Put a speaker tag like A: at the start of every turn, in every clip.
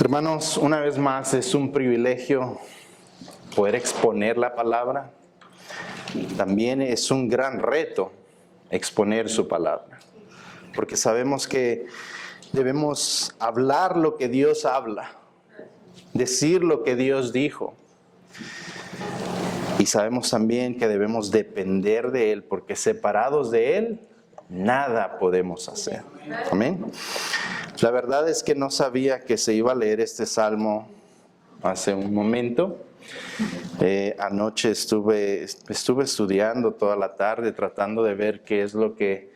A: Hermanos, una vez más es un privilegio poder exponer la palabra. También es un gran reto exponer su palabra, porque sabemos que debemos hablar lo que Dios habla, decir lo que Dios dijo. Y sabemos también que debemos depender de Él, porque separados de Él, nada podemos hacer. Amén. La verdad es que no sabía que se iba a leer este salmo hace un momento. Anoche estuve estudiando toda la tarde, tratando de ver qué es lo que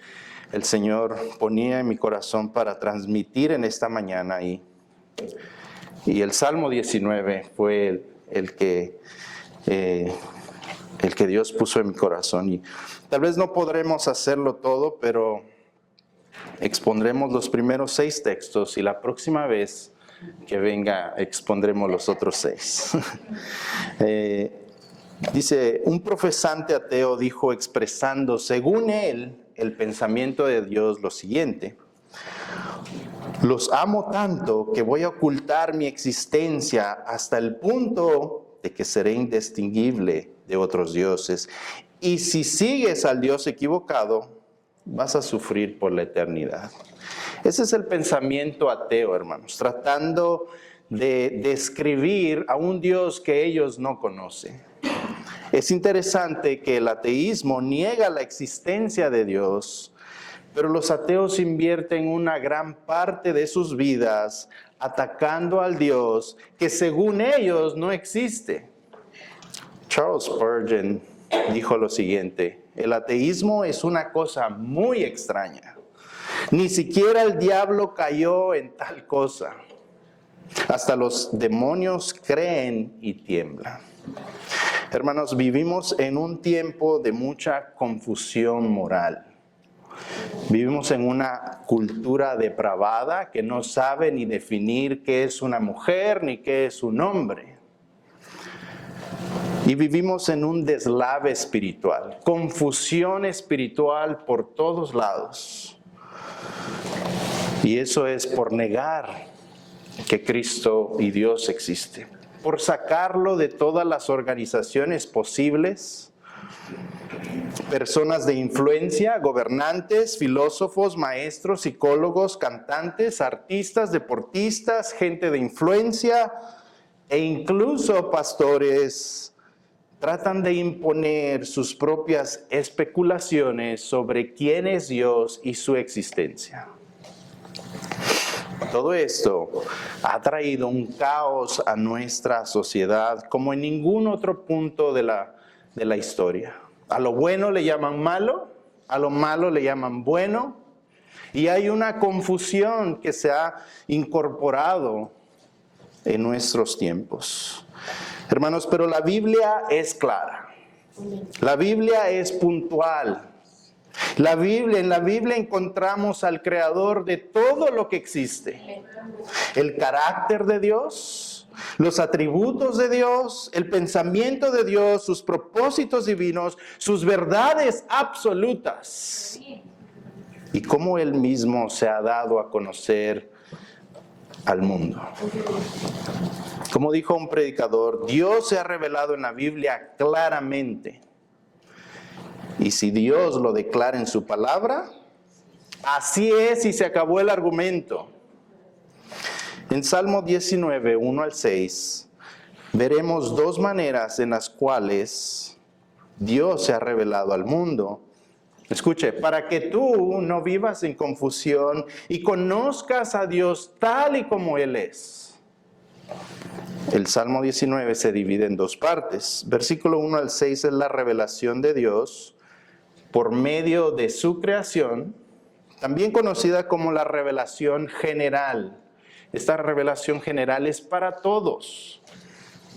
A: el Señor ponía en mi corazón para transmitir en esta mañana. Y el Salmo 19 fue el que Dios puso en mi corazón. Y tal vez no podremos hacerlo todo, pero expondremos los primeros 6 textos y la próxima vez que venga expondremos los otros 6. Dice, un profesante ateo dijo expresando, según él, el pensamiento de Dios lo siguiente: los amo tanto que voy a ocultar mi existencia hasta el punto de que seré indistinguible de otros dioses. Y si sigues al Dios equivocado, vas a sufrir por la eternidad. Ese es el pensamiento ateo, hermanos, tratando de describir a un Dios que ellos no conocen. Es interesante que el ateísmo niega la existencia de Dios, pero los ateos invierten una gran parte de sus vidas atacando al Dios que según ellos no existe. Charles Spurgeon dijo lo siguiente: el ateísmo es una cosa muy extraña. Ni siquiera el diablo cayó en tal cosa. Hasta los demonios creen y tiemblan. Hermanos, vivimos en un tiempo de mucha confusión moral. Vivimos en una cultura depravada que no sabe ni definir qué es una mujer ni qué es un hombre. Y vivimos en un deslave espiritual, confusión espiritual por todos lados. Y eso es por negar que Cristo y Dios existen, por sacarlo de todas las organizaciones posibles, personas de influencia, gobernantes, filósofos, maestros, psicólogos, cantantes, artistas, deportistas, gente de influencia e incluso pastores. Tratan de imponer sus propias especulaciones sobre quién es Dios y su existencia. Todo esto ha traído un caos a nuestra sociedad como en ningún otro punto de la historia. A lo bueno le llaman malo, a lo malo le llaman bueno, y hay una confusión que se ha incorporado en nuestros tiempos. Hermanos, pero la Biblia es clara. La Biblia es puntual. En la Biblia encontramos al creador de todo lo que existe. El carácter de Dios, los atributos de Dios, el pensamiento de Dios, sus propósitos divinos, sus verdades absolutas. Y cómo Él mismo se ha dado a conocer al mundo. Como dijo un predicador, Dios se ha revelado en la Biblia claramente. Y si Dios lo declara en su palabra, así es y se acabó el argumento. En Salmo 19, 1 al 6, veremos 2 maneras en las cuales Dios se ha revelado al mundo. Escuche, para que tú no vivas en confusión y conozcas a Dios tal y como Él es. El Salmo 19 se divide en 2 partes. Versículo 1 al 6 es la revelación de Dios por medio de su creación, también conocida como la revelación general. Esta revelación general es para todos.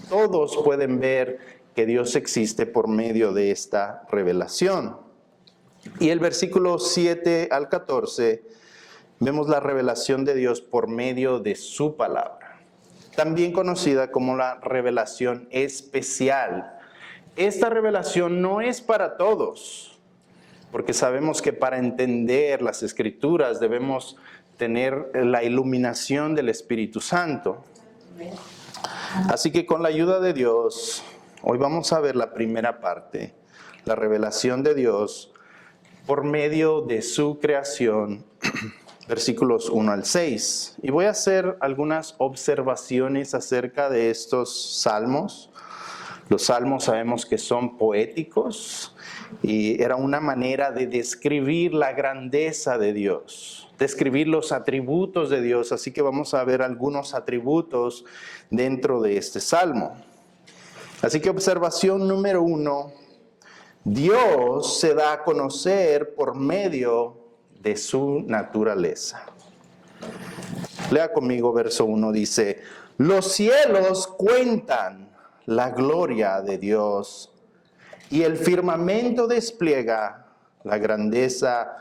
A: Todos pueden ver que Dios existe por medio de esta revelación. Y el versículo 7 al 14, vemos la revelación de Dios por medio de su palabra, también conocida como la revelación especial. Esta revelación no es para todos, porque sabemos que para entender las Escrituras debemos tener la iluminación del Espíritu Santo. Así que con la ayuda de Dios, hoy vamos a ver la primera parte, la revelación de Dios por medio de su creación, versículos 1 al 6. Y voy a hacer algunas observaciones acerca de estos salmos. Los salmos sabemos que son poéticos y era una manera de describir la grandeza de Dios, describir los atributos de Dios. Así que vamos a ver algunos atributos dentro de este salmo. Así que observación número 1, Dios se da a conocer por medio de su naturaleza. Lea conmigo verso 1, dice, los cielos cuentan la gloria de Dios y el firmamento despliega la grandeza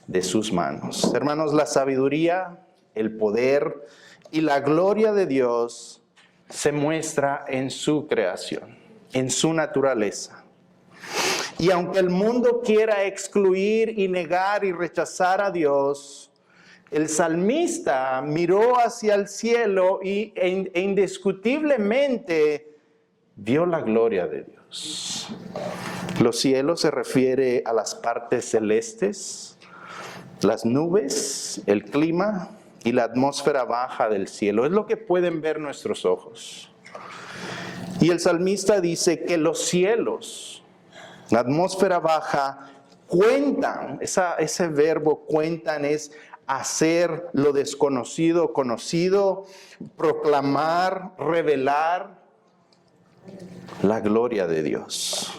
A: de sus manos. Hermanos, la sabiduría, el poder y la gloria de Dios se muestra en su creación, en su naturaleza. Y aunque el mundo quiera excluir y negar y rechazar a Dios, el salmista miró hacia el cielo e indiscutiblemente vio la gloria de Dios. Los cielos se refiere a las partes celestes, las nubes, el clima y la atmósfera baja del cielo. Es lo que pueden ver nuestros ojos. Y el salmista dice que los cielos, la atmósfera baja, cuentan, ese verbo cuentan es hacer lo desconocido conocido, proclamar, revelar la gloria de Dios.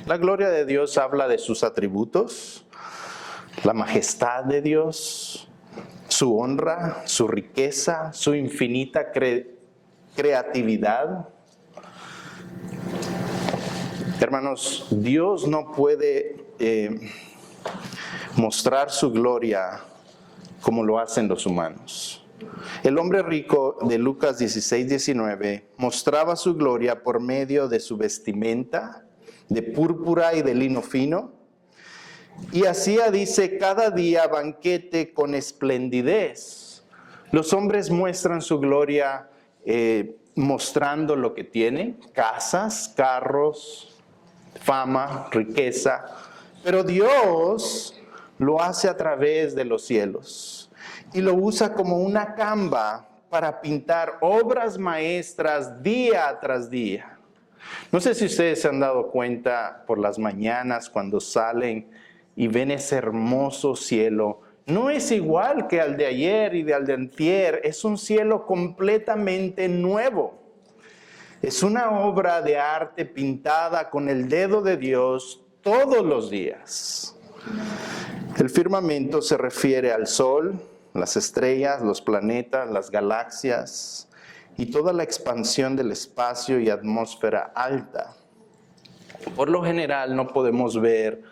A: La gloria de Dios habla de sus atributos, la majestad de Dios, su honra, su riqueza, su infinita creatividad. Hermanos, Dios no puede mostrar su gloria como lo hacen los humanos. El hombre rico de Lucas 16:19 mostraba su gloria por medio de su vestimenta, de púrpura y de lino fino, y hacía, dice, cada día banquete con esplendidez. Los hombres muestran su gloria mostrando lo que tienen, casas, carros, fama, riqueza, pero Dios lo hace a través de los cielos y lo usa como una canva para pintar obras maestras día tras día. No sé si ustedes se han dado cuenta por las mañanas cuando salen y ven ese hermoso cielo. No es igual que al de ayer y al de antier, es un cielo completamente nuevo. Es una obra de arte pintada con el dedo de Dios todos los días. El firmamento se refiere al sol, las estrellas, los planetas, las galaxias y toda la expansión del espacio y atmósfera alta. Por lo general no podemos ver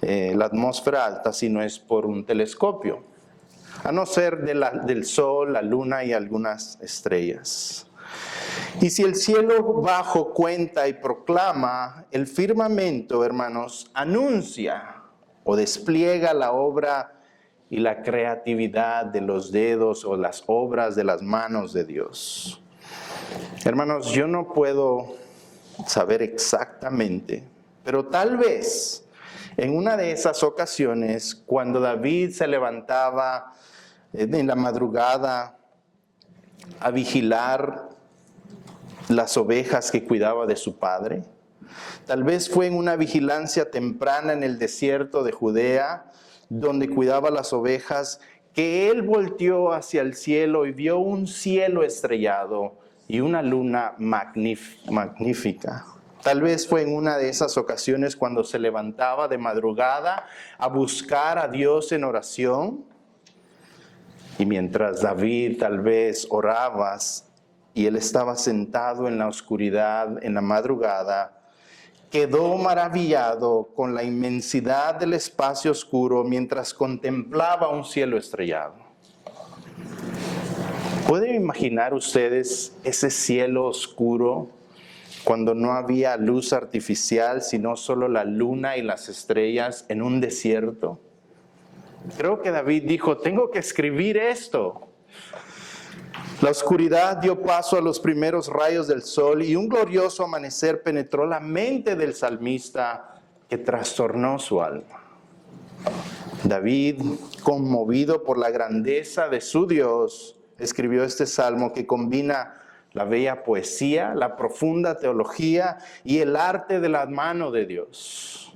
A: la atmósfera alta si no es por un telescopio, a no ser del sol, la luna y algunas estrellas. Y si el cielo bajo cuenta y proclama, el firmamento, hermanos, anuncia o despliega la obra y la creatividad de los dedos o las obras de las manos de Dios. Hermanos, yo no puedo saber exactamente, pero tal vez en una de esas ocasiones, cuando David se levantaba en la madrugada a vigilar las ovejas que cuidaba de su padre, tal vez fue en una vigilancia temprana en el desierto de Judea, donde cuidaba las ovejas, que él volteó hacia el cielo y vio un cielo estrellado y una luna magnífica. Tal vez fue en una de esas ocasiones cuando se levantaba de madrugada a buscar a Dios en oración. Y mientras David tal vez oraba y él estaba sentado en la oscuridad en la madrugada, quedó maravillado con la inmensidad del espacio oscuro mientras contemplaba un cielo estrellado. ¿Pueden imaginar ustedes ese cielo oscuro cuando no había luz artificial, sino solo la luna y las estrellas en un desierto? Creo que David dijo, tengo que escribir esto. La oscuridad dio paso a los primeros rayos del sol y un glorioso amanecer penetró la mente del salmista que trastornó su alma. David, conmovido por la grandeza de su Dios, escribió este salmo que combina la bella poesía, la profunda teología y el arte de la mano de Dios.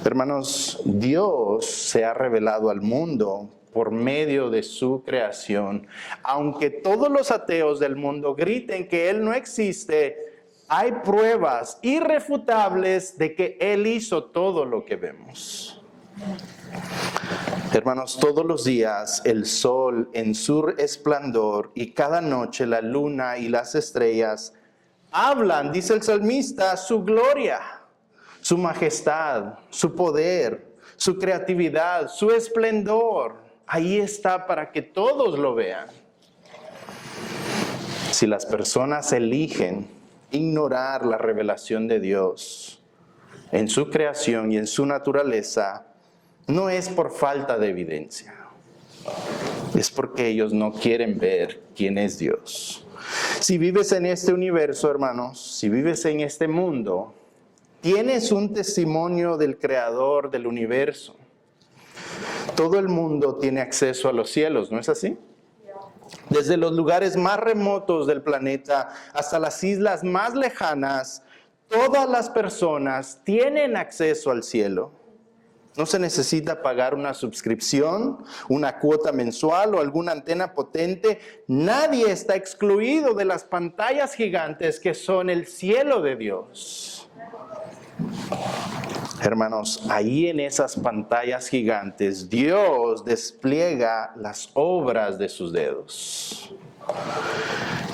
A: Hermanos, Dios se ha revelado al mundo por medio de su creación. Aunque todos los ateos del mundo griten que Él no existe, hay pruebas irrefutables de que Él hizo todo lo que vemos. Hermanos, todos los días el sol en su esplendor y cada noche la luna y las estrellas hablan, dice el salmista, su gloria, su majestad, su poder, su creatividad, su esplendor. Ahí está para que todos lo vean. Si las personas eligen ignorar la revelación de Dios en su creación y en su naturaleza, no es por falta de evidencia. Es porque ellos no quieren ver quién es Dios. Si vives en este universo, hermanos, si vives en este mundo, tienes un testimonio del Creador del universo. Todo el mundo tiene acceso a los cielos, ¿no es así? Desde los lugares más remotos del planeta hasta las islas más lejanas, todas las personas tienen acceso al cielo. No se necesita pagar una suscripción, una cuota mensual o alguna antena potente. Nadie está excluido de las pantallas gigantes que son el cielo de Dios. Hermanos, ahí en esas pantallas gigantes, Dios despliega las obras de sus dedos.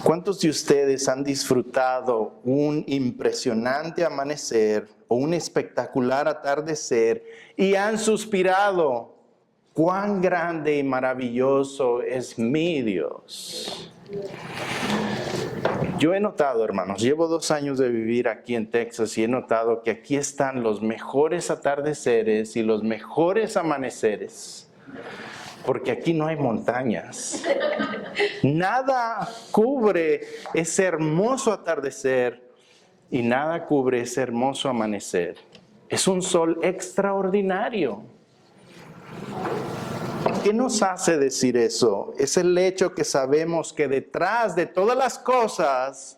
A: ¿Cuántos de ustedes han disfrutado un impresionante amanecer o un espectacular atardecer y han suspirado? ¡Cuán grande y maravilloso es mi Dios! Yo he notado, hermanos, llevo 2 años de vivir aquí en Texas y he notado que aquí están los mejores atardeceres y los mejores amaneceres, porque aquí no hay montañas. Nada cubre ese hermoso atardecer y nada cubre ese hermoso amanecer. Es un sol extraordinario. ¿Qué nos hace decir eso? Es el hecho que sabemos que detrás de todas las cosas,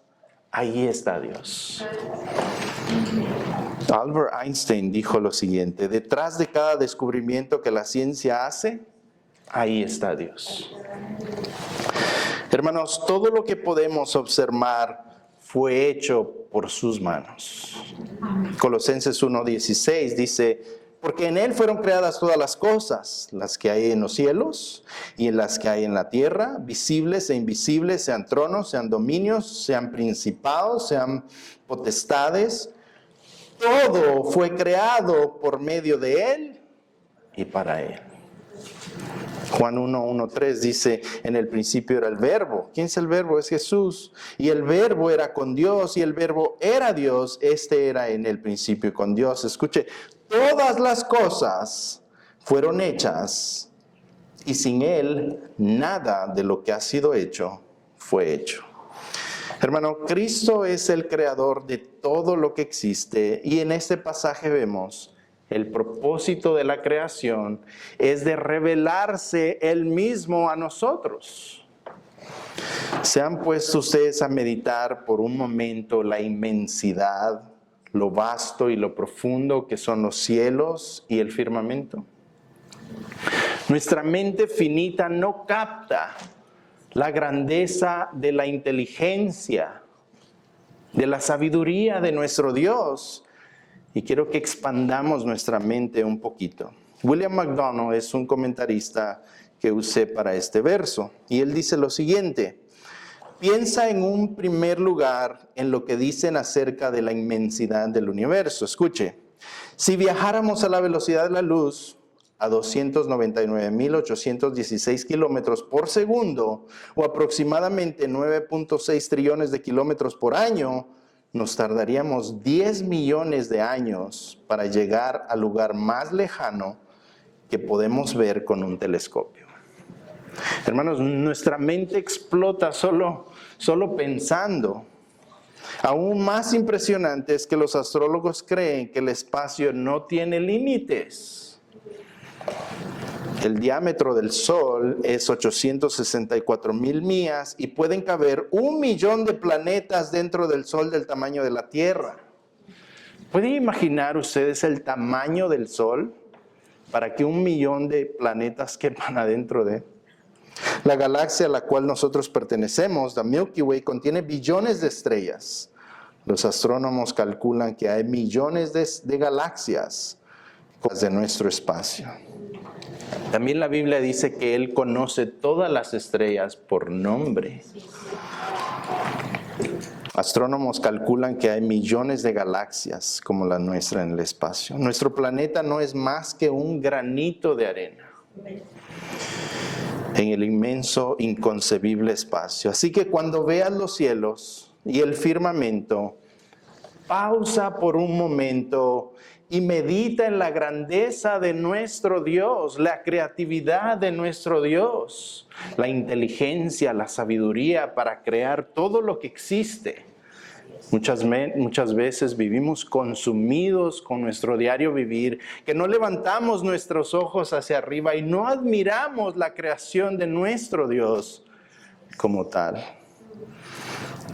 A: ahí está Dios. Albert Einstein dijo lo siguiente: detrás de cada descubrimiento que la ciencia hace, ahí está Dios. Hermanos, todo lo que podemos observar fue hecho por sus manos. Colosenses 1:16 dice: porque en Él fueron creadas todas las cosas, las que hay en los cielos y en las que hay en la tierra, visibles e invisibles, sean tronos, sean dominios, sean principados, sean potestades. Todo fue creado por medio de Él y para Él. Juan 1:1-3 dice: en el principio era el verbo. ¿Quién es el verbo? Es Jesús. Y el verbo era con Dios y el verbo era Dios. Este era en el principio con Dios. Escuche, todas las cosas fueron hechas y sin Él nada de lo que ha sido hecho fue hecho. Hermano, Cristo es el creador de todo lo que existe y en este pasaje vemos el propósito de la creación es de revelarse Él mismo a nosotros. ¿Se han puesto ustedes a meditar por un momento la inmensidad, lo vasto y lo profundo que son los cielos y el firmamento? Nuestra mente finita no capta la grandeza de la inteligencia, de la sabiduría de nuestro Dios. Y quiero que expandamos nuestra mente un poquito. William MacDonald es un comentarista que usé para este verso. Y él dice lo siguiente: piensa en un primer lugar en lo que dicen acerca de la inmensidad del universo. Escuche, si viajáramos a la velocidad de la luz, a 299.816 kilómetros por segundo, o aproximadamente 9.6 trillones de kilómetros por año, nos tardaríamos 10 millones de años para llegar al lugar más lejano que podemos ver con un telescopio. Hermanos, nuestra mente explota solo pensando. Aún más impresionante es que los astrólogos creen que el espacio no tiene límites. El diámetro del Sol es 864,000 millas y pueden caber 1,000,000 de planetas dentro del Sol del tamaño de la Tierra. ¿Pueden imaginar ustedes el tamaño del Sol para que 1,000,000 de planetas quepan adentro de él? La galaxia a la cual nosotros pertenecemos, la Milky Way, contiene billones de estrellas. Los astrónomos calculan que hay millones de galaxias de nuestro espacio. También la Biblia dice que Él conoce todas las estrellas por nombre. Astrónomos calculan que hay millones de galaxias como la nuestra en el espacio. Nuestro planeta no es más que un granito de arena en el inmenso, inconcebible espacio. Así que cuando veas los cielos y el firmamento, pausa por un momento y medita en la grandeza de nuestro Dios, la creatividad de nuestro Dios, la inteligencia, la sabiduría para crear todo lo que existe. Muchas veces vivimos consumidos con nuestro diario vivir, que no levantamos nuestros ojos hacia arriba y no admiramos la creación de nuestro Dios como tal.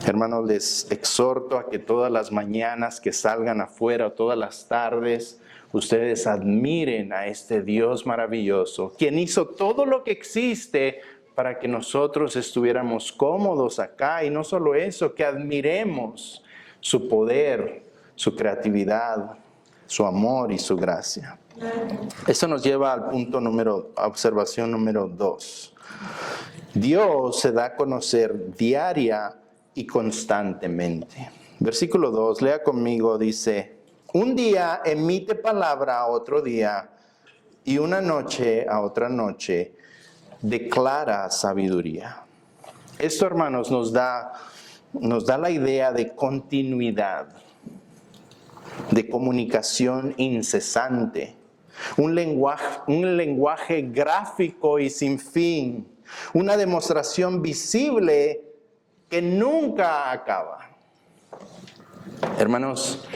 A: Hermanos, les exhorto a que todas las mañanas que salgan afuera, todas las tardes, ustedes admiren a este Dios maravilloso, quien hizo todo lo que existe para que nosotros estuviéramos cómodos acá. Y no solo eso, que admiremos su poder, su creatividad, su amor y su gracia. Esto nos lleva al punto observación número 2. Dios se da a conocer diaria y constantemente. Versículo 2, lea conmigo, dice: un día emite palabra a otro día, y una noche a otra noche declara sabiduría. Esto, hermanos, nos da la idea de continuidad, de comunicación incesante, un lenguaje gráfico y sin fin, una demostración visible que nunca acaba. Hermanos,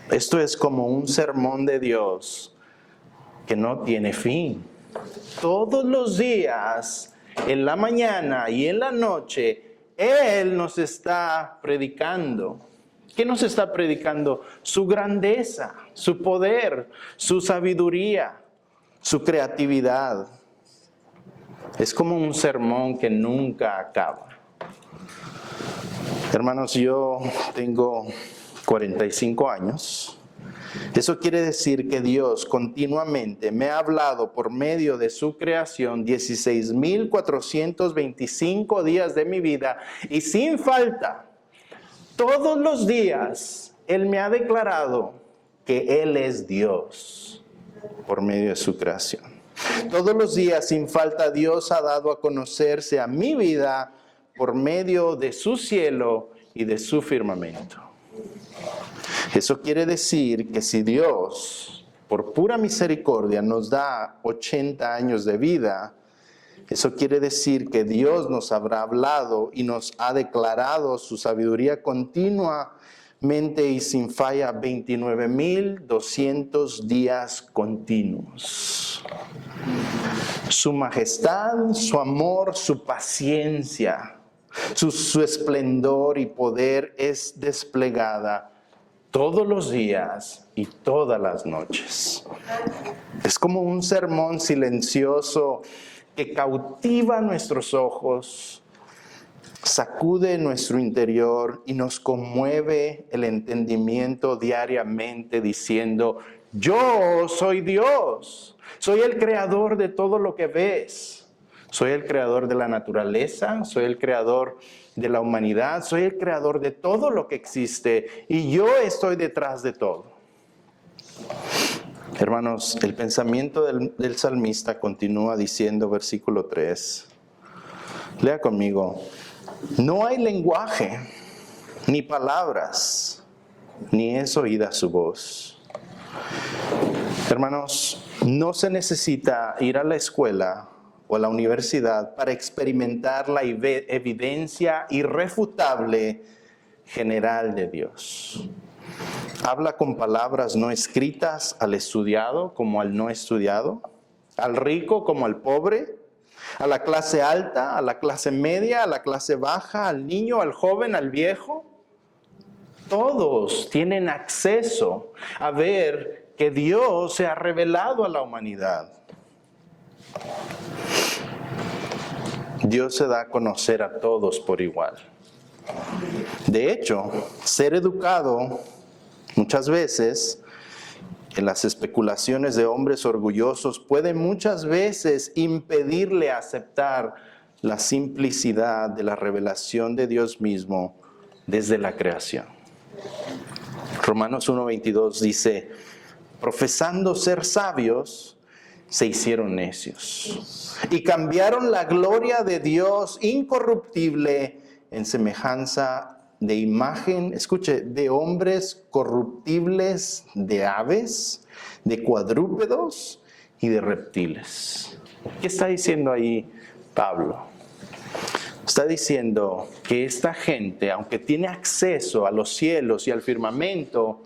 A: esto es como un sermón de Dios que no tiene fin. Todos los días, en la mañana y en la noche, Él nos está predicando. ¿Qué nos está predicando? Su grandeza, su poder, su sabiduría, su creatividad. Es como un sermón que nunca acaba. Hermanos, yo tengo 45 años. Eso quiere decir que Dios continuamente me ha hablado por medio de su creación 16,425 días de mi vida, y sin falta, todos los días, Él me ha declarado que Él es Dios por medio de su creación. Todos los días, sin falta, Dios ha dado a conocerse a mi vida por medio de su cielo y de su firmamento. Eso quiere decir que si Dios, por pura misericordia, nos da 80 años de vida, eso quiere decir que Dios nos habrá hablado y nos ha declarado su sabiduría continuamente y sin falla 29,200 días continuos. Su majestad, su amor, su paciencia, su esplendor y poder es desplegada todos los días y todas las noches. Es como un sermón silencioso que cautiva nuestros ojos, sacude nuestro interior y nos conmueve el entendimiento diariamente diciendo: yo soy Dios, soy el creador de todo lo que ves, soy el creador de la naturaleza, soy el creador de la humanidad, soy el creador de todo lo que existe y yo estoy detrás de todo. Hermanos, el pensamiento del salmista continúa diciendo, versículo 3, lea conmigo: no hay lenguaje, ni palabras, ni es oída su voz. Hermanos, no se necesita ir a la escuela o a la universidad para experimentar la evidencia irrefutable general de Dios. Habla con palabras no escritas al estudiado como al no estudiado, al rico como al pobre, a la clase alta, a la clase media, a la clase baja, al niño, al joven, al viejo. Todos tienen acceso a ver que Dios se ha revelado a la humanidad. Dios se da a conocer a todos por igual. De hecho, ser educado muchas veces en las especulaciones de hombres orgullosos puede muchas veces impedirle aceptar la simplicidad de la revelación de Dios mismo desde la creación. Romanos 1:22 dice, profesando ser sabios, se hicieron necios y cambiaron la gloria de Dios incorruptible en semejanza de imagen, escuche, de hombres corruptibles, de aves, de cuadrúpedos y de reptiles. ¿Qué está diciendo ahí Pablo? Está diciendo que esta gente, aunque tiene acceso a los cielos y al firmamento,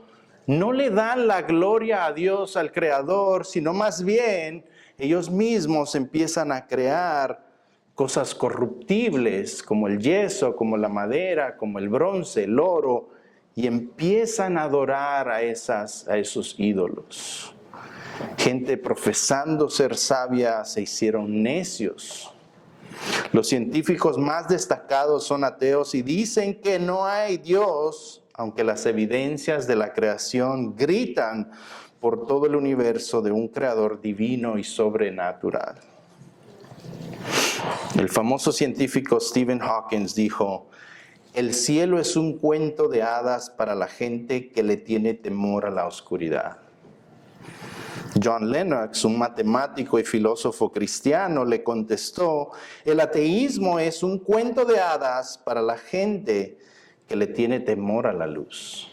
A: no le dan la gloria a Dios, al Creador, sino más bien ellos mismos empiezan a crear cosas corruptibles como el yeso, como la madera, como el bronce, el oro, y empiezan a adorar a esos ídolos. Gente profesando ser sabia se hicieron necios. Los científicos más destacados son ateos y dicen que no hay Dios, aunque las evidencias de la creación gritan por todo el universo de un creador divino y sobrenatural. El famoso científico Stephen Hawking dijo, el cielo es un cuento de hadas para la gente que le tiene temor a la oscuridad. John Lennox, un matemático y filósofo cristiano, le contestó, el ateísmo es un cuento de hadas para la gente que le tiene temor a la luz.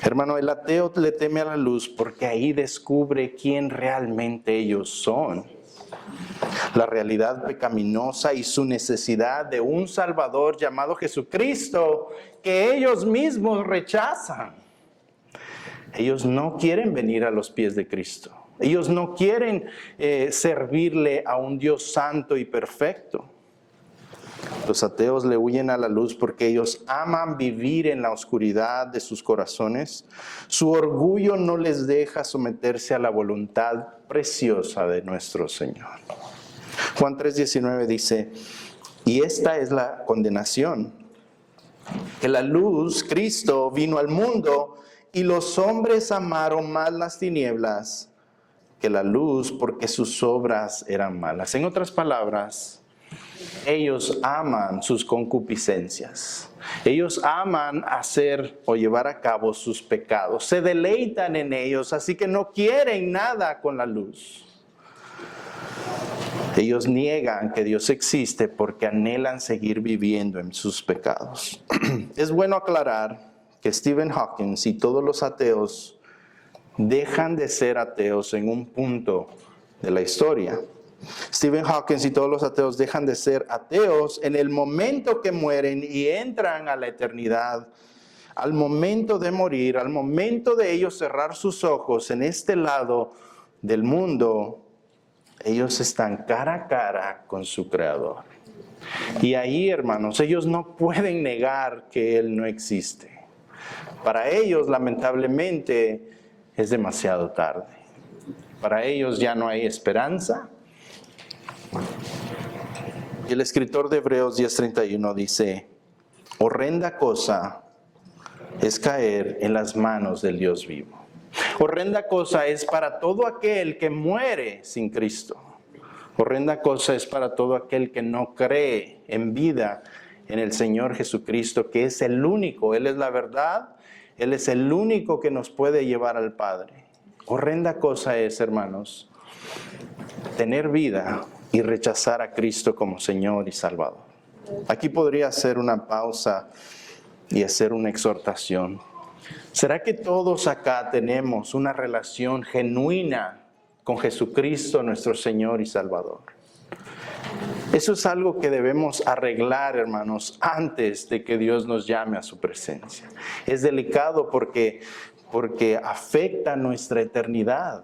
A: Hermano, el ateo le teme a la luz porque ahí descubre quién realmente ellos son. La realidad pecaminosa y su necesidad de un Salvador llamado Jesucristo que ellos mismos rechazan. Ellos no quieren venir a los pies de Cristo. Ellos no quieren servirle a un Dios santo y perfecto. Los ateos le huyen a la luz porque ellos aman vivir en la oscuridad de sus corazones. Su orgullo no les deja someterse a la voluntad preciosa de nuestro Señor. Juan 3:19 dice, y esta es la condenación, que la luz, Cristo, vino al mundo y los hombres amaron más las tinieblas que la luz porque sus obras eran malas. En otras palabras, ellos aman sus concupiscencias. Ellos aman hacer o llevar a cabo sus pecados. Se deleitan en ellos, así que no quieren nada con la luz. Ellos niegan que Dios existe porque anhelan seguir viviendo en sus pecados. Es bueno aclarar que Stephen Hawking y todos los ateos dejan de ser ateos en un punto de la historia. Stephen Hawking y todos los ateos dejan de ser ateos en el momento que mueren y entran a la eternidad. Al momento de morir, al momento de ellos cerrar sus ojos en este lado del mundo, ellos están cara a cara con su Creador. Y ahí, hermanos, ellos no pueden negar que Él no existe. Para ellos, lamentablemente, es demasiado tarde. Para ellos ya no hay esperanza. Y el escritor de Hebreos 10:31 dice, horrenda cosa es caer en las manos del Dios vivo. Horrenda cosa es para todo aquel que muere sin Cristo. Horrenda cosa es para todo aquel que no cree en vida en el Señor Jesucristo, que es el único, Él es la verdad, Él es el único que nos puede llevar al Padre. Horrenda cosa es, hermanos, tener vida y rechazar a Cristo como Señor y Salvador. Aquí podría hacer una pausa y hacer una exhortación. ¿Será que todos acá tenemos una relación genuina con Jesucristo, nuestro Señor y Salvador? Eso es algo que debemos arreglar, hermanos, antes de que Dios nos llame a su presencia. Es delicado porque afecta nuestra eternidad.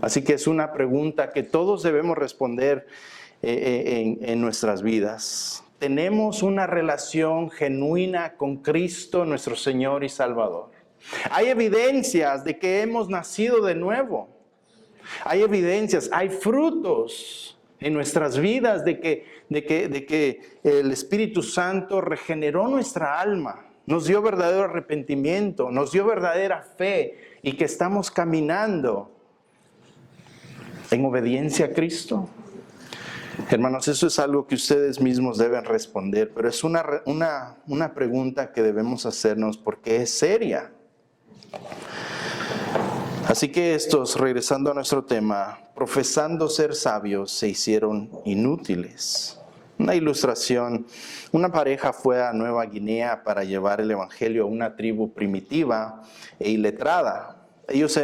A: Así que es una pregunta que todos debemos responder en nuestras vidas. ¿Tenemos una relación genuina con Cristo, nuestro Señor y Salvador? Hay evidencias de que hemos nacido de nuevo. Hay evidencias, hay frutos en nuestras vidas de que el Espíritu Santo regeneró nuestra alma, nos dio verdadero arrepentimiento, nos dio verdadera fe y que estamos caminando en obediencia a Cristo. Hermanos, eso es algo que ustedes mismos deben responder, pero es una pregunta que debemos hacernos porque es seria. Así que estos, regresando a nuestro tema, profesando ser sabios, se hicieron inútiles. Una ilustración, una pareja fue a Nueva Guinea para llevar el evangelio a una tribu primitiva e iletrada. Ellos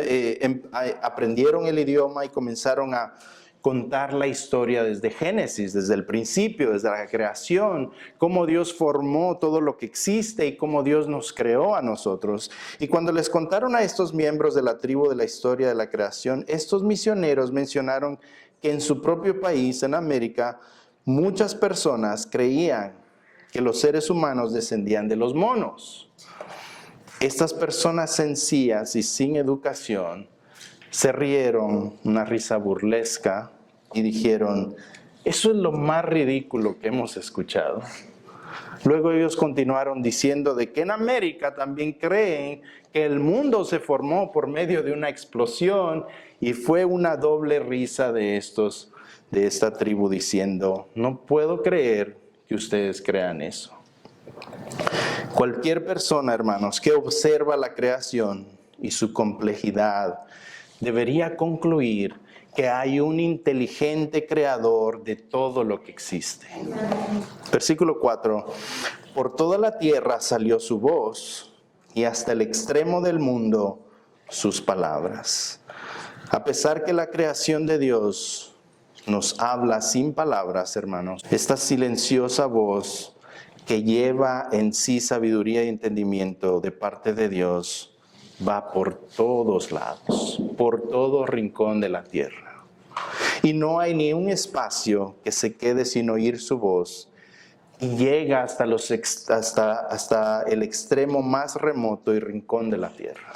A: aprendieron el idioma y comenzaron a contar la historia desde Génesis, desde el principio, desde la creación, cómo Dios formó todo lo que existe y cómo Dios nos creó a nosotros. Y cuando les contaron a estos miembros de la tribu de la historia de la creación, estos misioneros mencionaron que en su propio país, en América, muchas personas creían que los seres humanos descendían de los monos. Estas personas sencillas y sin educación se rieron, una risa burlesca, y dijeron, eso es lo más ridículo que hemos escuchado. Luego ellos continuaron diciendo de que en América también creen que el mundo se formó por medio de una explosión, y fue una doble risa de esta tribu diciendo, no puedo creer que ustedes crean eso. Cualquier persona, hermanos, que observa la creación y su complejidad, debería concluir que hay un inteligente creador de todo lo que existe. Versículo 4. Por toda la tierra salió su voz, y hasta el extremo del mundo sus palabras. A pesar que la creación de Dios nos habla sin palabras, hermanos, esta silenciosa voz que lleva en sí sabiduría y entendimiento de parte de Dios, va por todos lados, por todo rincón de la tierra. Y no hay ni un espacio que se quede sin oír su voz, y llega hasta el extremo más remoto y rincón de la tierra.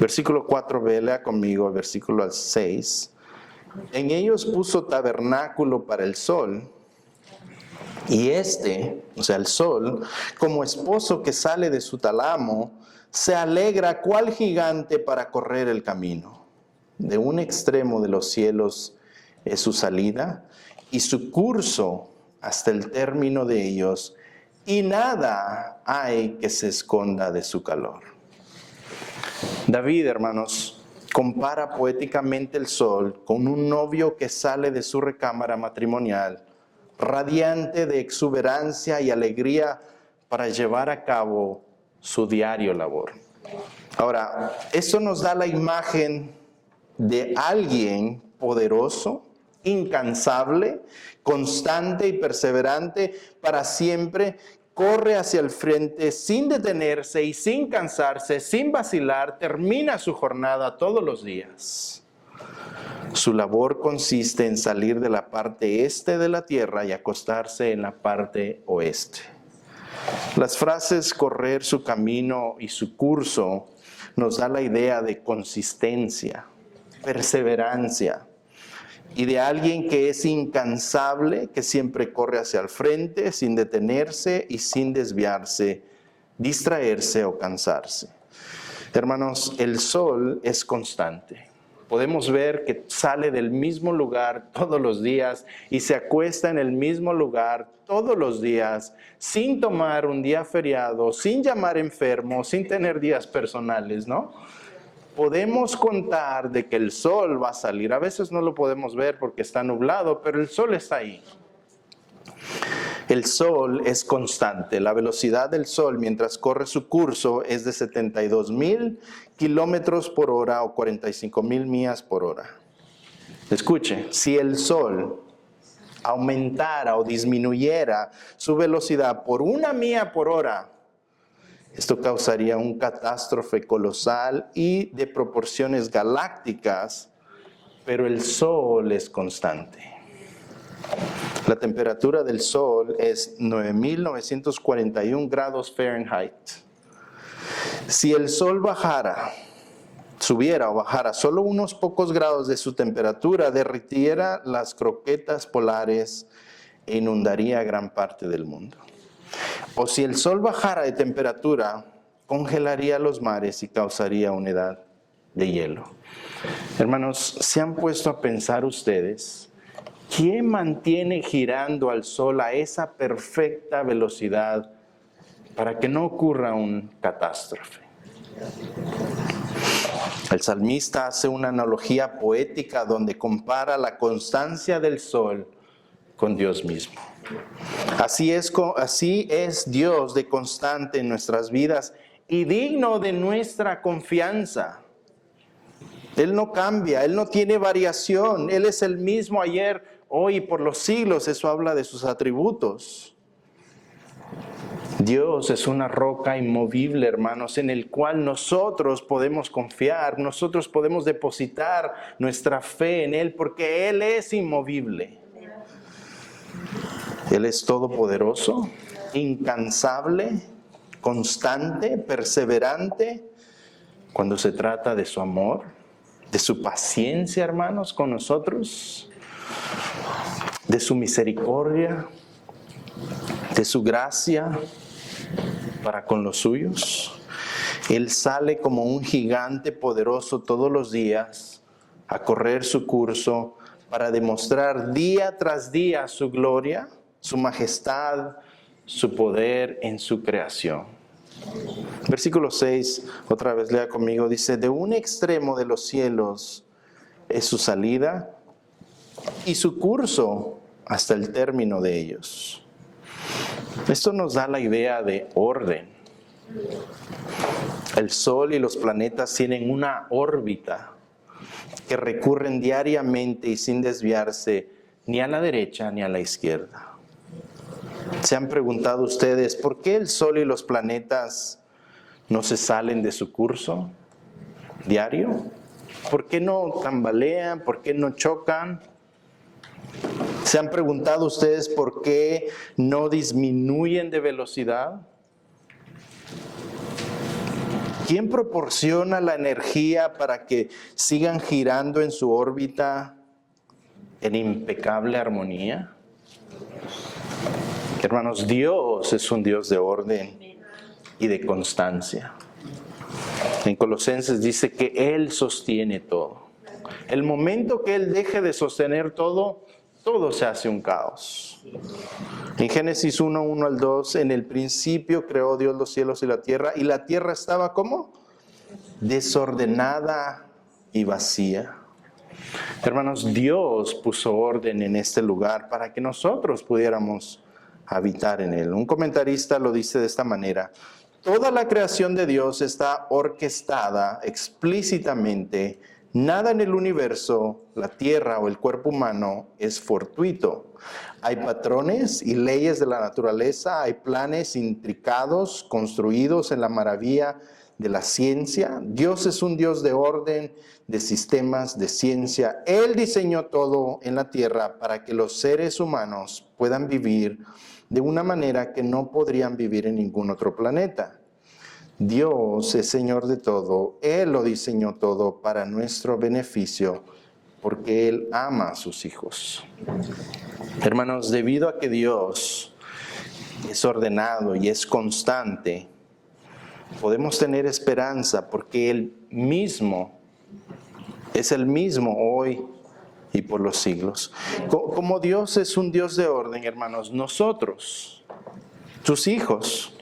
A: Versículo 4b, lea conmigo, versículo 6. En ellos puso tabernáculo para el sol, y o sea el sol, como esposo que sale de su tálamo, se alegra cual gigante para correr el camino. De un extremo de los cielos es su salida, y su curso hasta el término de ellos, y nada hay que se esconda de su calor. David, hermanos, compara poéticamente el sol con un novio que sale de su recámara matrimonial, radiante de exuberancia y alegría para llevar a cabo su diario labor. Ahora, eso nos da la imagen de alguien poderoso, incansable, constante y perseverante para siempre, corre hacia el frente sin detenerse y sin cansarse, sin vacilar, termina su jornada todos los días. Su labor consiste en salir de la parte este de la tierra y acostarse en la parte oeste. Las frases correr su camino y su curso nos da la idea de consistencia, perseverancia, y de alguien que es incansable, que siempre corre hacia el frente sin detenerse y sin desviarse, distraerse o cansarse. Hermanos, el sol es constante. Podemos ver que sale del mismo lugar todos los días y se acuesta en el mismo lugar todos los días, sin tomar un día feriado, sin llamar enfermo, sin tener días personales, ¿no? Podemos contar de que el sol va a salir. A veces no lo podemos ver porque está nublado, pero el sol está ahí. El sol es constante. La velocidad del sol mientras corre su curso es de 72,000 kilómetros por hora o 45,000 millas por hora. Escuche, si el sol aumentara o disminuyera su velocidad por 1 milla por hora, esto causaría una catástrofe colosal y de proporciones galácticas, pero el Sol es constante. La temperatura del Sol es 9.941 grados Fahrenheit. Si el Sol subiera o bajara solo unos pocos grados de su temperatura, derritiera las croquetas polares e inundaría gran parte del mundo. O si el Sol bajara de temperatura, congelaría los mares y causaría una edad de hielo. Hermanos, ¿se han puesto a pensar ustedes quién mantiene girando al Sol a esa perfecta velocidad para que no ocurra una catástrofe? El salmista hace una analogía poética donde compara la constancia del Sol con Dios mismo. Así es Dios de constante en nuestras vidas y digno de nuestra confianza. Él no cambia, Él no tiene variación, Él es el mismo ayer, hoy y por los siglos. Eso habla de sus atributos. Dios es una roca inmovible, hermanos, en el cual nosotros podemos confiar, nosotros podemos depositar nuestra fe en Él porque Él es inmovible. Él es todopoderoso, incansable, constante, perseverante cuando se trata de su amor, de su paciencia, hermanos, con nosotros, de su misericordia, de su gracia para con los suyos. Él sale como un gigante poderoso todos los días a correr su curso para demostrar día tras día su gloria, su majestad, su poder en su creación. Versículo 6, otra vez lea conmigo, dice: de un extremo de los cielos es su salida y su curso hasta el término de ellos. Esto nos da la idea de orden. El Sol y los planetas tienen una órbita que recurren diariamente y sin desviarse ni a la derecha ni a la izquierda. ¿Se han preguntado ustedes por qué el Sol y los planetas no se salen de su curso diario? ¿Por qué no tambalean? ¿Por qué no chocan? ¿Se han preguntado ustedes por qué no disminuyen de velocidad? ¿Quién proporciona la energía para que sigan girando en su órbita en impecable armonía? Hermanos, Dios es un Dios de orden y de constancia. En Colosenses dice que Él sostiene todo. El momento que Él deje de sostener todo se hace un caos. En Génesis 1, 1-2, en el principio creó Dios los cielos y la tierra estaba ¿cómo? Desordenada y vacía. Hermanos, Dios puso orden en este lugar para que nosotros pudiéramos habitar en él. Un comentarista lo dice de esta manera: toda la creación de Dios está orquestada explícitamente. Nada en el universo, la tierra o el cuerpo humano es fortuito. Hay patrones y leyes de la naturaleza, hay planes intricados construidos en la maravilla de la ciencia. Dios es un Dios de orden, de sistemas, de ciencia. Él diseñó todo en la tierra para que los seres humanos puedan vivir de una manera que no podrían vivir en ningún otro planeta. Dios es Señor de todo, Él lo diseñó todo para nuestro beneficio, porque Él ama a sus hijos. Hermanos, debido a que Dios es ordenado y es constante, podemos tener esperanza porque Él mismo es el mismo hoy y por los siglos. Como Dios es un Dios de orden, hermanos, nosotros, sus hijos,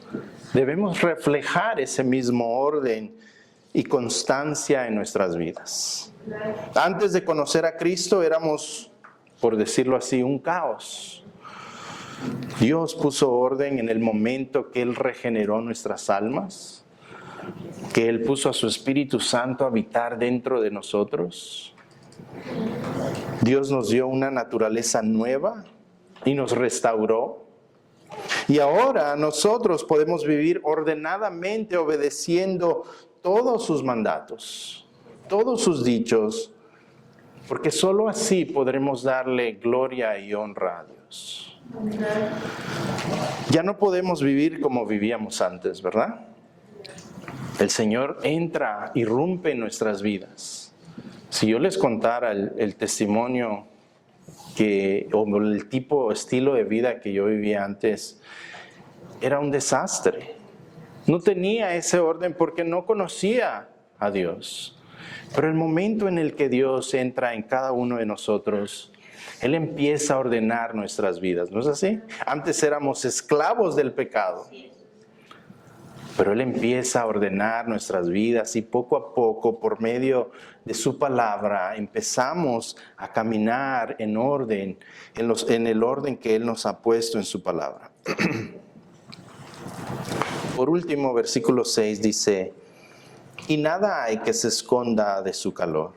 A: debemos reflejar ese mismo orden y constancia en nuestras vidas. Antes de conocer a Cristo éramos, por decirlo así, un caos. Dios puso orden en el momento que Él regeneró nuestras almas, que Él puso a su Espíritu Santo a habitar dentro de nosotros. Dios nos dio una naturaleza nueva y nos restauró. Y ahora nosotros podemos vivir ordenadamente obedeciendo todos sus mandatos, todos sus dichos, porque solo así podremos darle gloria y honra a Dios. Ya no podemos vivir como vivíamos antes, ¿verdad? El Señor entra, irrumpe en nuestras vidas. Si yo les contara el testimonio o el estilo de vida que yo vivía antes, era un desastre. No tenía ese orden porque no conocía a Dios. Pero el momento en el que Dios entra en cada uno de nosotros, Él empieza a ordenar nuestras vidas, ¿no es así? Antes éramos esclavos del pecado. Pero Él empieza a ordenar nuestras vidas y poco a poco, por medio de su palabra, empezamos a caminar en orden, en el orden que Él nos ha puesto en su palabra. Por último, versículo 6 dice, y nada hay que se esconda de su calor.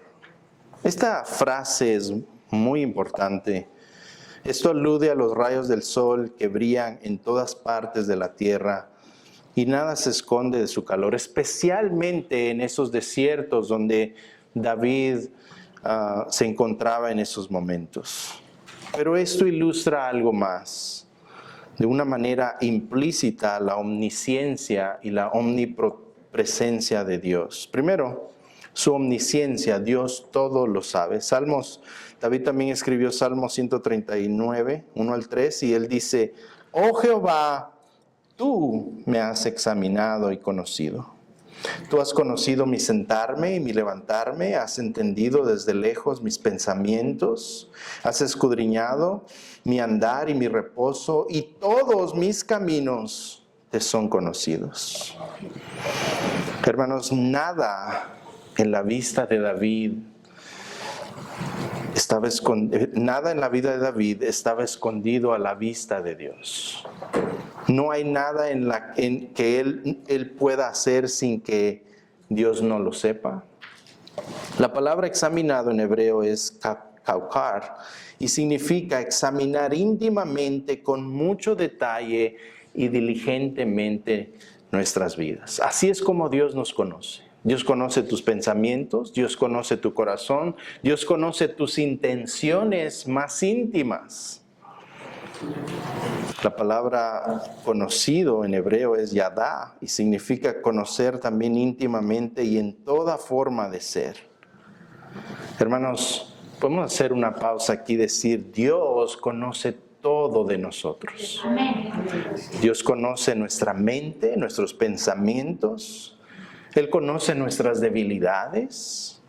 A: Esta frase es muy importante. Esto alude a los rayos del sol que brillan en todas partes de la tierra y nada se esconde de su calor, especialmente en esos desiertos donde David se encontraba en esos momentos. Pero esto ilustra algo más, de una manera implícita, la omnisciencia y la omnipresencia de Dios. Primero, su omnisciencia, Dios todo lo sabe. David también escribió Salmo 139, 1 al 3, y él dice, oh Jehová, tú me has examinado y conocido. Tú has conocido mi sentarme y mi levantarme, has entendido desde lejos mis pensamientos, has escudriñado mi andar y mi reposo, y todos mis caminos te son conocidos. Hermanos, nada en la vista de David nada en la vida de David estaba escondido a la vista de Dios. No hay nada en que él pueda hacer sin que Dios no lo sepa. La palabra examinado en hebreo es kaukar y significa examinar íntimamente, con mucho detalle y diligentemente nuestras vidas. Así es como Dios nos conoce. Dios conoce tus pensamientos, Dios conoce tu corazón, Dios conoce tus intenciones más íntimas. La palabra conocido en hebreo es yadá y significa conocer también íntimamente y en toda forma de ser. Hermanos, podemos hacer una pausa aquí y decir, Dios conoce todo de nosotros. Dios conoce nuestra mente, nuestros pensamientos. Él conoce nuestras debilidades,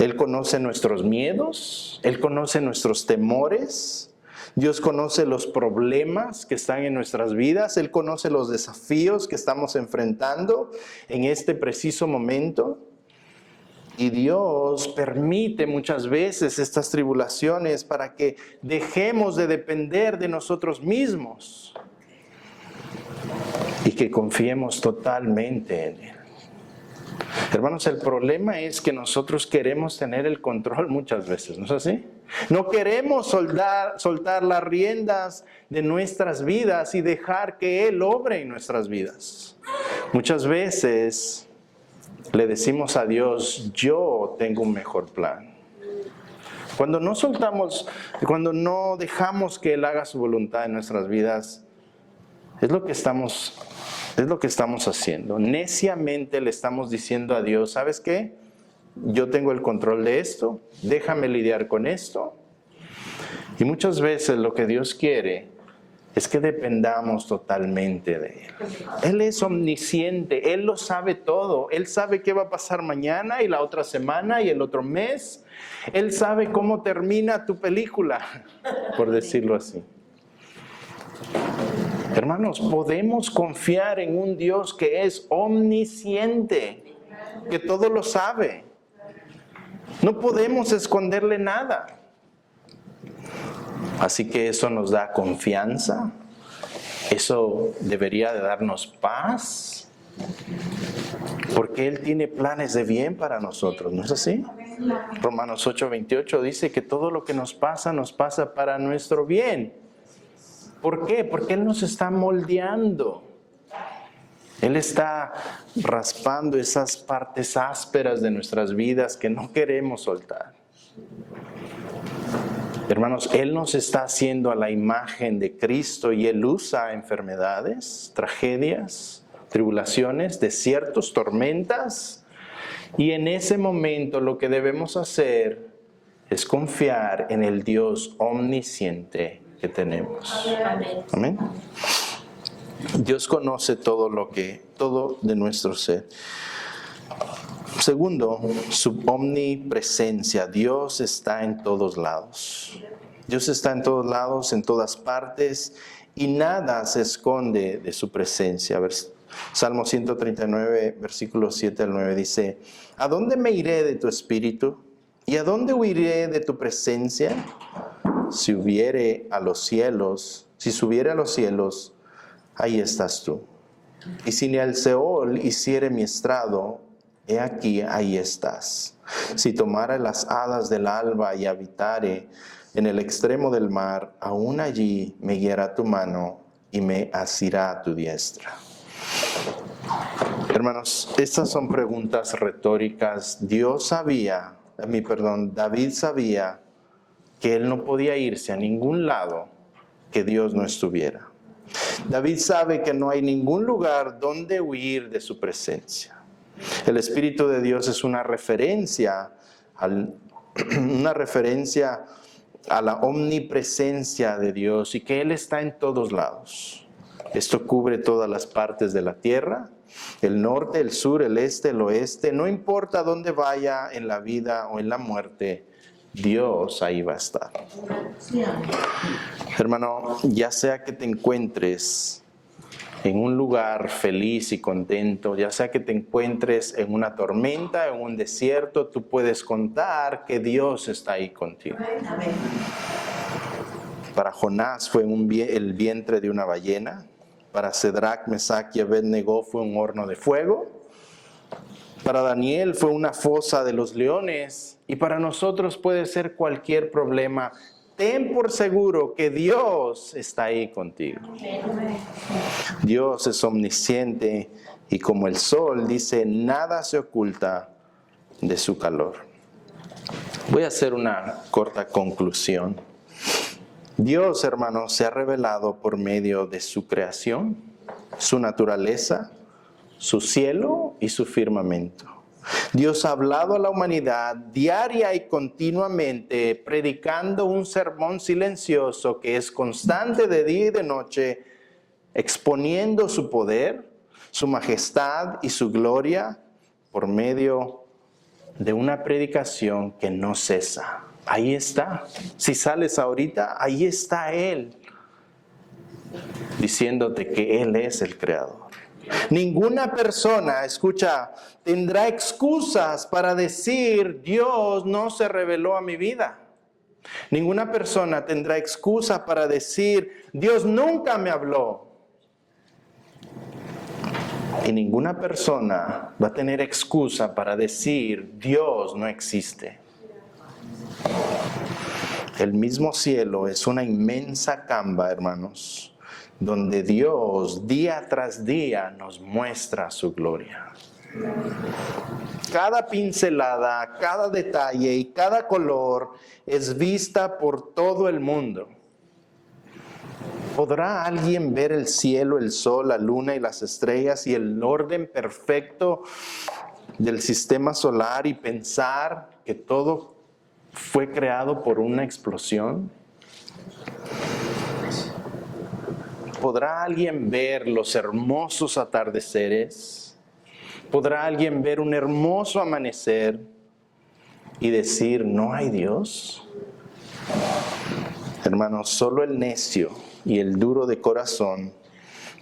A: Él conoce nuestros miedos, Él conoce nuestros temores, Dios conoce los problemas que están en nuestras vidas, Él conoce los desafíos que estamos enfrentando en este preciso momento. Y Dios permite muchas veces estas tribulaciones para que dejemos de depender de nosotros mismos y que confiemos totalmente en Él. Hermanos, el problema es que nosotros queremos tener el control muchas veces, ¿no es así? No queremos soltar las riendas de nuestras vidas y dejar que Él obre en nuestras vidas. Muchas veces le decimos a Dios, yo tengo un mejor plan. Cuando no dejamos que Él haga su voluntad en nuestras vidas, es lo que estamos haciendo. Neciamente le estamos diciendo a Dios, ¿sabes qué? Yo tengo el control de esto, déjame lidiar con esto. Y muchas veces lo que Dios quiere es que dependamos totalmente de Él. Él es omnisciente, Él lo sabe todo. Él sabe qué va a pasar mañana y la otra semana y el otro mes. Él sabe cómo termina tu película, por decirlo así. Hermanos, podemos confiar en un Dios que es omnisciente, que todo lo sabe. No podemos esconderle nada. Así que eso nos da confianza, eso debería de darnos paz, porque Él tiene planes de bien para nosotros, ¿no es así? Romanos 8:28 dice que todo lo que nos pasa para nuestro bien. ¿Por qué? Porque Él nos está moldeando. Él está raspando esas partes ásperas de nuestras vidas que no queremos soltar. Hermanos, Él nos está haciendo a la imagen de Cristo y Él usa enfermedades, tragedias, tribulaciones, desiertos, tormentas. Y en ese momento lo que debemos hacer es confiar en el Dios omnisciente que tenemos. Amén. Dios conoce todo de nuestro ser. Segundo, su omnipresencia. Dios está en todos lados. Dios está en todos lados, en todas partes, y nada se esconde de su presencia. Salmo 139, versículos 7 al 9 dice: ¿A dónde me iré de tu espíritu? ¿Y a dónde huiré de tu presencia? Si subiere a los cielos, ahí estás tú. Y si ni al Seol hiciere mi estrado, he aquí, ahí estás. Si tomare las alas del alba y habitare en el extremo del mar, aún allí me guiará tu mano y me asirá tu diestra. Hermanos, estas son preguntas retóricas. David sabía que él no podía irse a ningún lado que Dios no estuviera. David sabe que no hay ningún lugar donde huir de su presencia. El Espíritu de Dios es una referencia a la omnipresencia de Dios y que Él está en todos lados. Esto cubre todas las partes de la tierra, el norte, el sur, el este, el oeste. No importa dónde vaya en la vida o en la muerte, Dios ahí va a estar. Hermano, ya sea que te encuentres en un lugar feliz y contento, ya sea que te encuentres en una tormenta, en un desierto, tú puedes contar que Dios está ahí contigo. Para Jonás fue el vientre de una ballena. Para Cedrac, Mesac y Abednego fue un horno de fuego. Para Daniel fue una fosa de los leones. Y para nosotros puede ser cualquier problema. Ten por seguro que Dios está ahí contigo. Dios es omnisciente y como el sol, dice, nada se oculta de su calor. Voy a hacer una corta conclusión. Dios, hermanos, se ha revelado por medio de su creación, su naturaleza, su cielo y su firmamento. Dios ha hablado a la humanidad diaria y continuamente, predicando un sermón silencioso que es constante de día y de noche, exponiendo su poder, su majestad y su gloria por medio de una predicación que no cesa. Ahí está. Si sales ahorita, ahí está Él, diciéndote que Él es el Creador. Ninguna persona, escucha, tendrá excusas para decir, Dios no se reveló a mi vida. Ninguna persona tendrá excusa para decir, Dios nunca me habló. Y ninguna persona va a tener excusa para decir, Dios no existe. El mismo cielo es una inmensa camba, hermanos, donde Dios día tras día nos muestra su gloria. Cada pincelada, cada detalle y cada color es vista por todo el mundo. ¿Podrá alguien ver el cielo, el sol, la luna y las estrellas y el orden perfecto del sistema solar y pensar que todo fue creado por una explosión? ¿Podrá alguien ver los hermosos atardeceres? ¿Podrá alguien ver un hermoso amanecer y decir, no hay Dios? Hermanos, solo el necio y el duro de corazón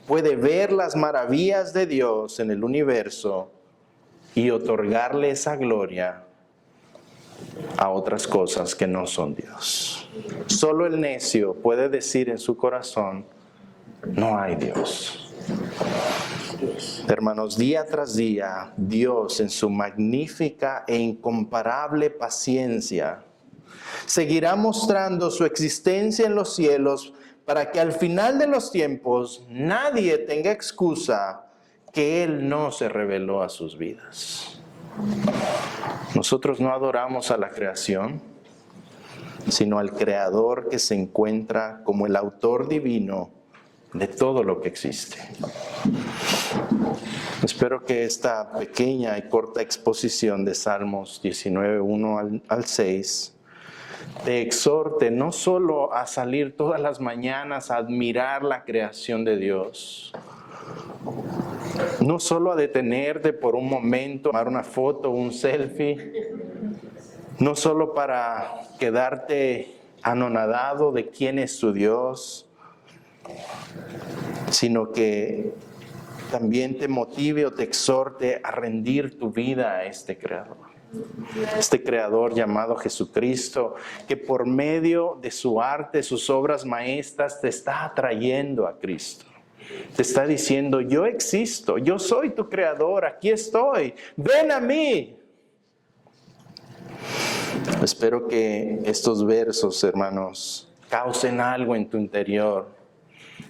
A: puede ver las maravillas de Dios en el universo y otorgarle esa gloria a otras cosas que no son Dios. Solo el necio puede decir en su corazón, no hay Dios. Hermanos, día tras día, Dios en su magnífica e incomparable paciencia seguirá mostrando su existencia en los cielos para que al final de los tiempos nadie tenga excusa que Él no se reveló a sus vidas. Nosotros no adoramos a la creación, sino al Creador que se encuentra como el autor divino de todo lo que existe. Espero que esta pequeña y corta exposición de Salmos 19, 1 al 6 te exhorte no solo a salir todas las mañanas a admirar la creación de Dios, no solo a detenerte por un momento, tomar una foto, un selfie, no solo para quedarte anonadado de quién es tu Dios, sino que también te motive o te exhorte a rendir tu vida a este Creador. Este Creador llamado Jesucristo, que por medio de su arte, sus obras maestras, te está atrayendo a Cristo. Te está diciendo, yo existo, yo soy tu Creador, aquí estoy, ven a mí. Espero que estos versos, hermanos, causen algo en tu interior.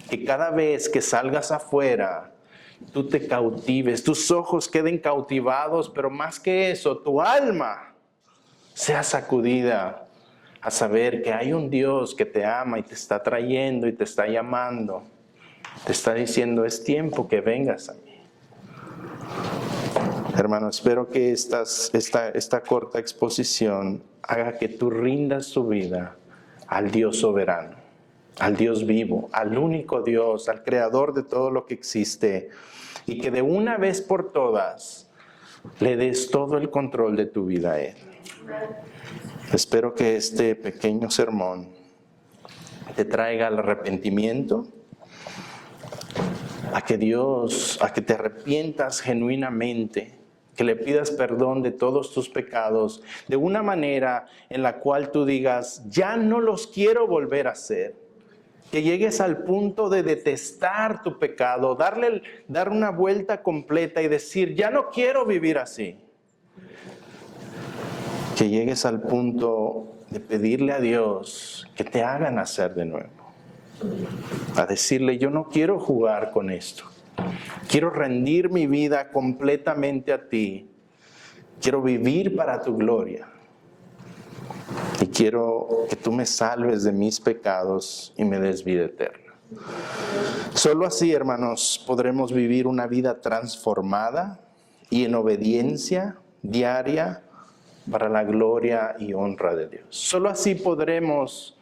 A: Que cada vez que salgas afuera, tú te cautives, tus ojos queden cautivados, pero más que eso, tu alma sea sacudida a saber que hay un Dios que te ama y te está trayendo y te está llamando. Te está diciendo, es tiempo que vengas a mí. Hermano, espero que esta corta exposición haga que tú rindas tu vida al Dios soberano, al Dios vivo, al único Dios, al Creador de todo lo que existe, y que de una vez por todas le des todo el control de tu vida a Él. Espero que este pequeño sermón te traiga al arrepentimiento, a que te arrepientas genuinamente, que le pidas perdón de todos tus pecados, de una manera en la cual tú digas, ya no los quiero volver a hacer. Que llegues al punto de detestar tu pecado, dar una vuelta completa y decir, ya no quiero vivir así. Que llegues al punto de pedirle a Dios que te haga nacer de nuevo. A decirle, yo no quiero jugar con esto. Quiero rendir mi vida completamente a ti. Quiero vivir para tu gloria. Y quiero que tú me salves de mis pecados y me des vida eterna. Solo así, hermanos, podremos vivir una vida transformada y en obediencia diaria para la gloria y honra de Dios. Solo así podremos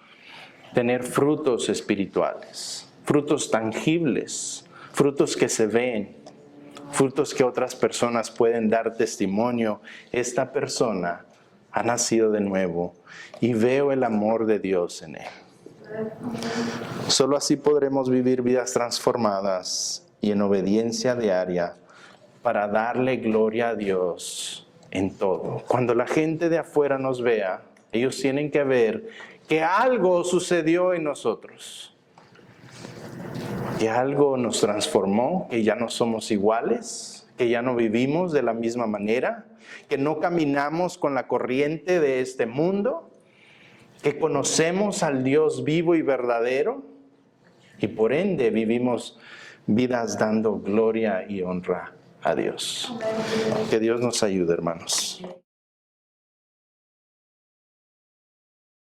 A: tener frutos espirituales, frutos tangibles, frutos que se ven, frutos que otras personas pueden dar testimonio. Esta persona ha nacido de nuevo y veo el amor de Dios en él. Solo así podremos vivir vidas transformadas y en obediencia diaria para darle gloria a Dios en todo. Cuando la gente de afuera nos vea, ellos tienen que ver que algo sucedió en nosotros, que algo nos transformó, que ya no somos iguales, que ya no vivimos de la misma manera, que no caminamos con la corriente de este mundo, que conocemos al Dios vivo y verdadero y por ende vivimos vidas dando gloria y honra a Dios. Que Dios nos ayude, hermanos.